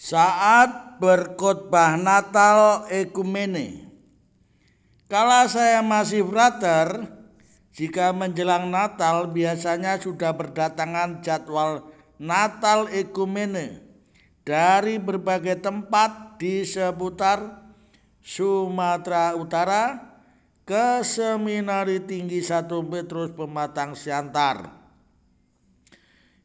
Saat berkhotbah Natal Ekumene. Kala saya masih frater, jika menjelang Natal biasanya sudah berdatangan jadwal Natal Ekumene dari berbagai tempat di seputar Sumatera Utara ke Seminari Tinggi 1 Petrus Pematang Siantar.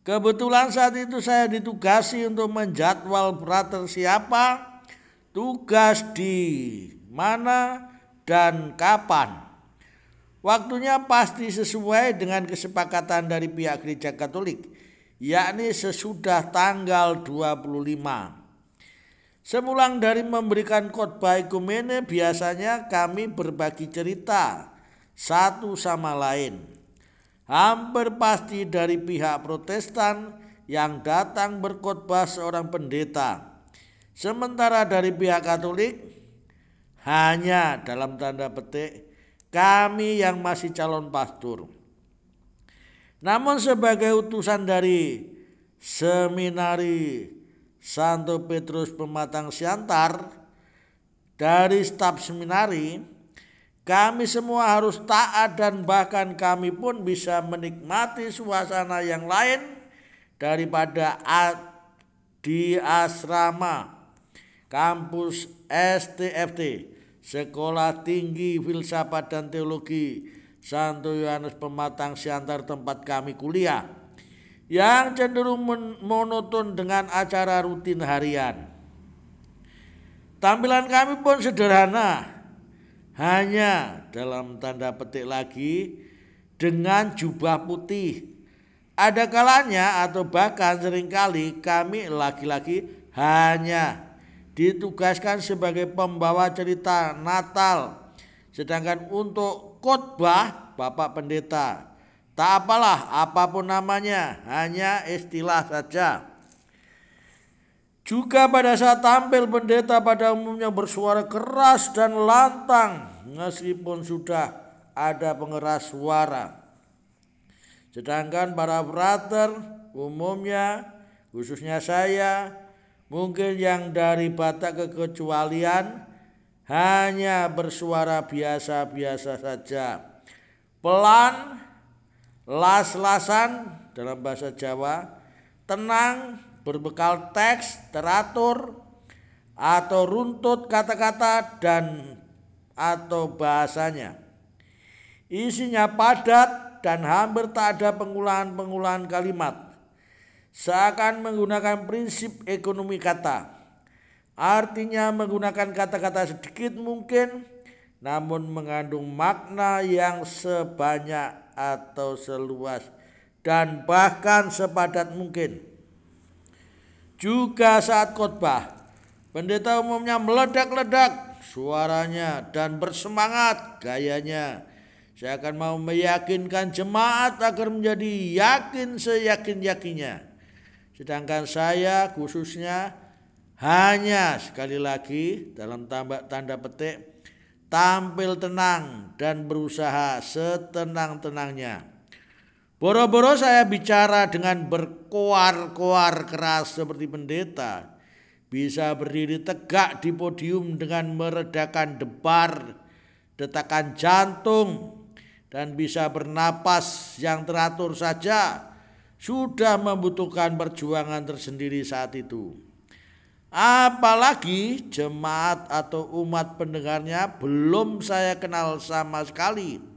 Kebetulan saat itu saya ditugasi untuk menjadwal frater siapa, tugas di mana, dan kapan. Waktunya pasti sesuai dengan kesepakatan dari pihak Gereja Katolik, yakni sesudah tanggal 25. Sepulang dari memberikan khotbah ekumene, biasanya kami berbagi cerita satu sama lain. Hampir pasti dari pihak Protestan yang datang berkhotbah seorang pendeta. Sementara dari pihak Katolik hanya dalam tanda petik kami yang masih calon pastor. Namun sebagai utusan dari Seminari Santo Petrus Pematang Siantar, dari staf seminari, kami semua harus taat dan bahkan kami pun bisa menikmati suasana yang lain daripada di asrama kampus STFT, Sekolah Tinggi Filsafat dan Teologi Santo Yohanes Pematang Siantar, tempat kami kuliah, yang cenderung monoton dengan acara rutin harian. Tampilan kami pun sederhana, hanya dalam tanda petik lagi dengan jubah putih. Ada kalanya atau bahkan seringkali kami laki-laki hanya ditugaskan sebagai pembawa cerita Natal, sedangkan untuk khotbah Bapak Pendeta, tak apalah apapun namanya, hanya istilah saja. Juga pada saat tampil, pendeta pada umumnya bersuara keras dan lantang meskipun sudah ada pengeras suara. Sedangkan para frater umumnya, khususnya saya, mungkin yang dari Batak kekecualian, hanya bersuara biasa-biasa saja. Pelan, las-lasan dalam bahasa Jawa, tenang, berbekal teks teratur atau runtut kata-kata dan atau bahasanya. Isinya padat dan hampir tak ada pengulangan-pengulangan kalimat. Seakan menggunakan prinsip ekonomi kata. Artinya menggunakan kata-kata sedikit mungkin, namun mengandung makna yang sebanyak atau seluas dan bahkan sepadat mungkin. Juga saat khotbah, pendeta umumnya meledak-ledak suaranya dan bersemangat gayanya. Saya akan mau meyakinkan jemaat agar menjadi yakin seyakin-yakinnya. Sedangkan saya khususnya hanya sekali lagi dalam tanda petik tampil tenang dan berusaha setenang-tenangnya. Boro-boro saya bicara dengan berkoar-koar keras seperti pendeta, bisa berdiri tegak di podium dengan meredakan debar, detakan jantung, dan bisa bernapas yang teratur saja sudah membutuhkan perjuangan tersendiri saat itu. Apalagi jemaat atau umat pendengarnya belum saya kenal sama sekali.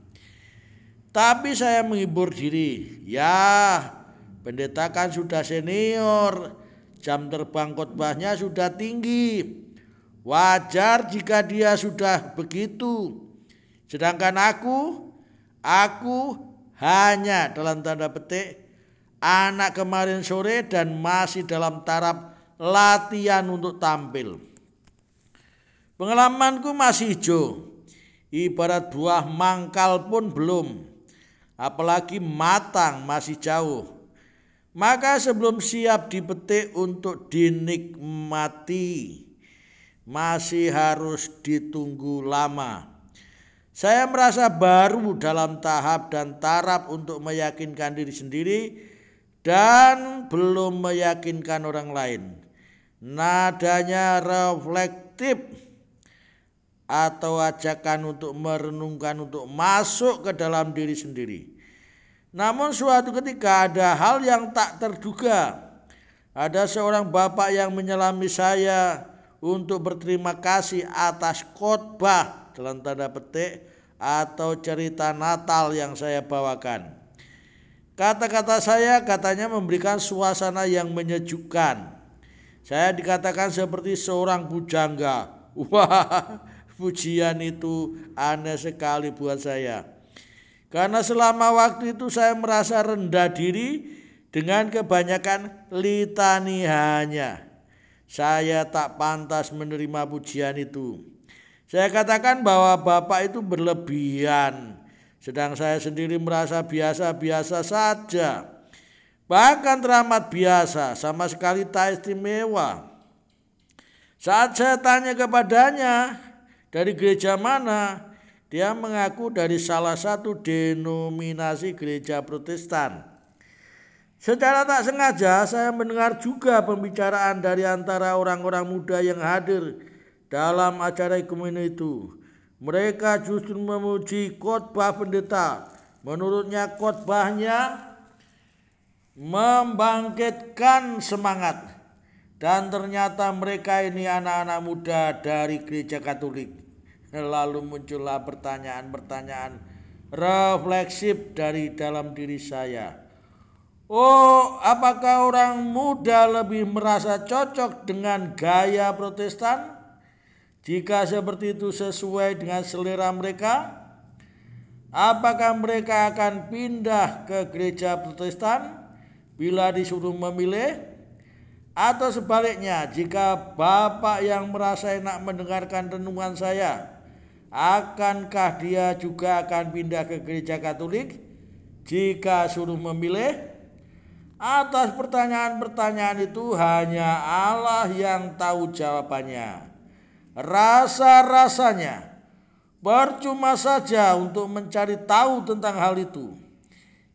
Tapi saya menghibur diri, ya pendeta kan sudah senior, jam terbang khotbahnya sudah tinggi, wajar jika dia sudah begitu. Sedangkan aku hanya dalam tanda petik anak kemarin sore dan masih dalam taraf latihan untuk tampil. Pengalamanku masih hijau, ibarat buah mangkal pun belum, apalagi matang masih jauh. Maka sebelum siap dipetik untuk dinikmati, masih harus ditunggu lama. Saya merasa baru dalam tahap dan taraf untuk meyakinkan diri sendiri dan belum meyakinkan orang lain. nadanya reflektif atau ajakan untuk merenungkan, untuk masuk ke dalam diri sendiri. Namun suatu ketika ada hal yang tak terduga. Ada seorang bapak yang menyelami saya untuk berterima kasih atas khotbah dalam tanda petik atau cerita Natal yang saya bawakan. Kata-kata saya katanya memberikan suasana yang menyejukkan. Saya dikatakan seperti seorang pujangga. Wah, pujian itu aneh sekali buat saya. Karena selama waktu itu saya merasa rendah diri dengan kebanyakan litanianya. Saya tak pantas menerima pujian itu. Saya katakan bahwa Bapak itu berlebihan, sedang saya sendiri merasa biasa-biasa saja. Bahkan teramat biasa, sama sekali tak istimewa. Saat saya tanya kepadanya dari gereja mana, dia mengaku dari salah satu denominasi gereja Protestan. Secara tak sengaja saya mendengar juga pembicaraan dari antara orang-orang muda yang hadir dalam acara ekumen itu. Mereka justru memuji khotbah pendeta. Menurutnya khotbahnya membangkitkan semangat. Dan ternyata mereka ini anak-anak muda dari gereja Katolik. Lalu muncullah pertanyaan-pertanyaan refleksif dari dalam diri saya. Oh, apakah orang muda lebih merasa cocok dengan gaya Protestan? Jika seperti itu sesuai dengan selera mereka, apakah mereka akan pindah ke gereja Protestan bila disuruh memilih? Atau sebaliknya, jika Bapak yang merasa enak mendengarkan renungan saya, akankah dia juga akan pindah ke gereja Katolik jika suruh memilih? Atas pertanyaan-pertanyaan itu hanya Allah yang tahu jawabannya. Rasa-rasanya percuma saja untuk mencari tahu tentang hal itu.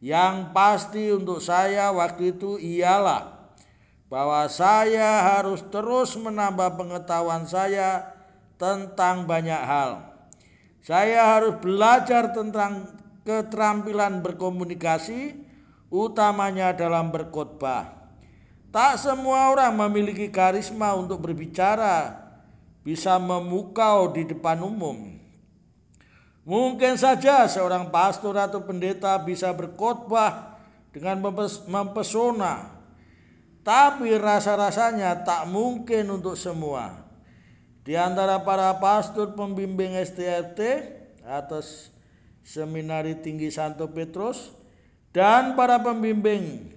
Yang pasti untuk saya waktu itu ialah bahwa saya harus terus menambah pengetahuan saya tentang banyak hal. Saya harus belajar tentang keterampilan berkomunikasi, utamanya dalam berkhotbah. Tak semua orang memiliki karisma untuk berbicara, bisa memukau di depan umum. Mungkin saja seorang pastor atau pendeta bisa berkhotbah dengan mempesona, tapi rasa-rasanya tak mungkin untuk semua. Di antara para pastor pembimbing STFT atau Seminari Tinggi Santo Petrus dan para pembimbing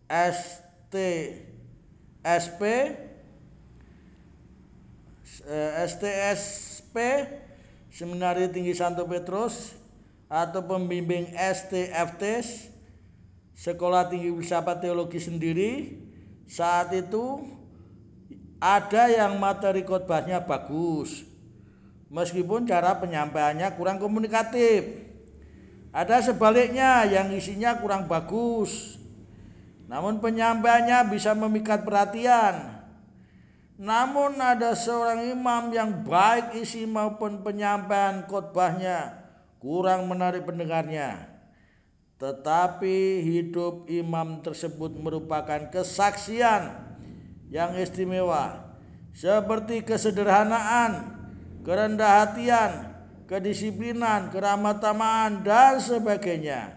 STSP Seminari Tinggi Santo Petrus atau pembimbing STFT Sekolah Tinggi Filsafat Teologi sendiri, saat itu ada yang materi khotbahnya bagus, meskipun cara penyampaiannya kurang komunikatif. Ada sebaliknya yang isinya kurang bagus, namun penyampaiannya bisa memikat perhatian. Namun ada seorang imam yang baik isi maupun penyampaian khotbahnya kurang menarik pendengarnya. Tetapi hidup imam tersebut merupakan kesaksian yang istimewa, seperti kesederhanaan, kerendahan hatian, kedisiplinan, keramah tamahan, dan sebagainya.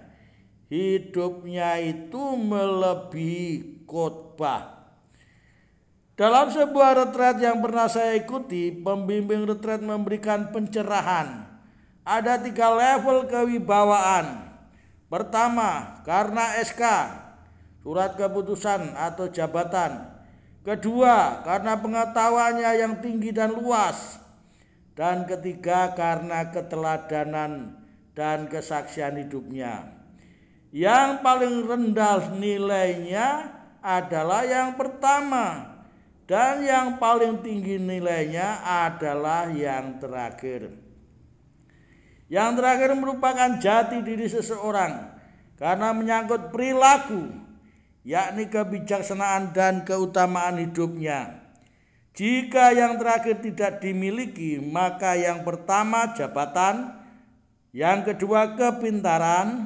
Hidupnya itu melebihi khotbah. Dalam sebuah retret yang pernah saya ikuti, pembimbing retret memberikan pencerahan. Ada 3 level kewibawaan. Pertama, karena SK, surat keputusan atau jabatan. Kedua, karena pengetahuannya yang tinggi dan luas. Dan ketiga, karena keteladanan dan kesaksian hidupnya. Yang paling rendah nilainya adalah yang pertama, dan yang paling tinggi nilainya adalah yang terakhir. Yang terakhir merupakan jati diri seseorang karena menyangkut perilaku yakni kebijaksanaan dan keutamaan hidupnya. Jika yang terakhir tidak dimiliki, maka yang pertama jabatan, yang kedua kepintaran,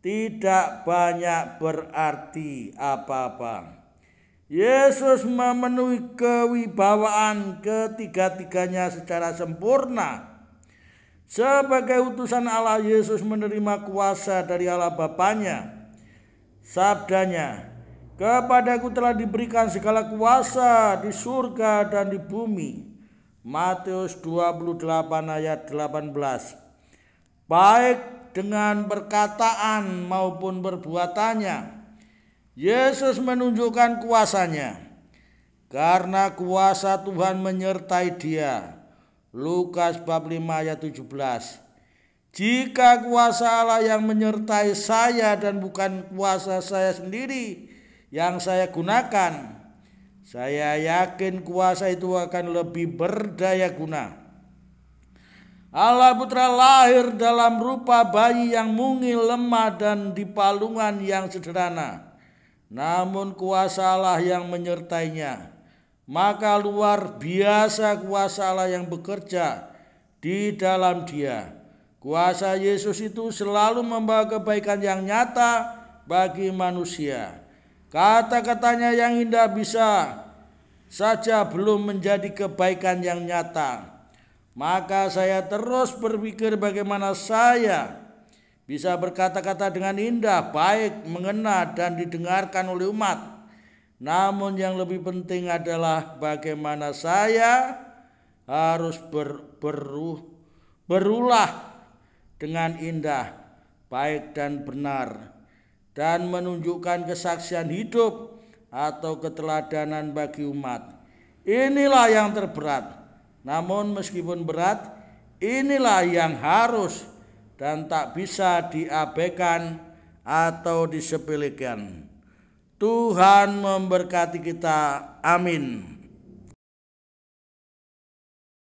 tidak banyak berarti apa-apa. Yesus memenuhi kewibawaan ketiga-tiganya secara sempurna. Sebagai utusan Allah, Yesus menerima kuasa dari Allah Bapanya. Sabdanya, "Kepadaku telah diberikan segala kuasa di surga dan di bumi." Matius 28 ayat 18. Baik dengan perkataan maupun perbuatannya, Yesus menunjukkan kuasanya. Karena kuasa Tuhan menyertai dia. Lukas bab 5 ayat 17. Jika kuasa Allah yang menyertai saya dan bukan kuasa saya sendiri yang saya gunakan, saya yakin kuasa itu akan lebih berdaya guna. Allah Putra lahir dalam rupa bayi yang mungil, lemah, dan di palungan yang sederhana. Namun kuasa Allah yang menyertainya. Maka luar biasa kuasa Allah yang bekerja di dalam dia. Kuasa Yesus itu selalu membawa kebaikan yang nyata bagi manusia. Kata-katanya yang indah bisa saja belum menjadi kebaikan yang nyata. Maka saya terus berpikir bagaimana saya bisa berkata-kata dengan indah, baik, mengena, dan didengarkan oleh umat. Namun yang lebih penting adalah bagaimana saya harus berulah dengan indah, baik dan benar, dan menunjukkan kesaksian hidup atau keteladanan bagi umat. Inilah yang terberat. Namun meskipun berat, inilah yang harus dan tak bisa diabaikan atau disepelekan. Tuhan memberkati kita. Amin.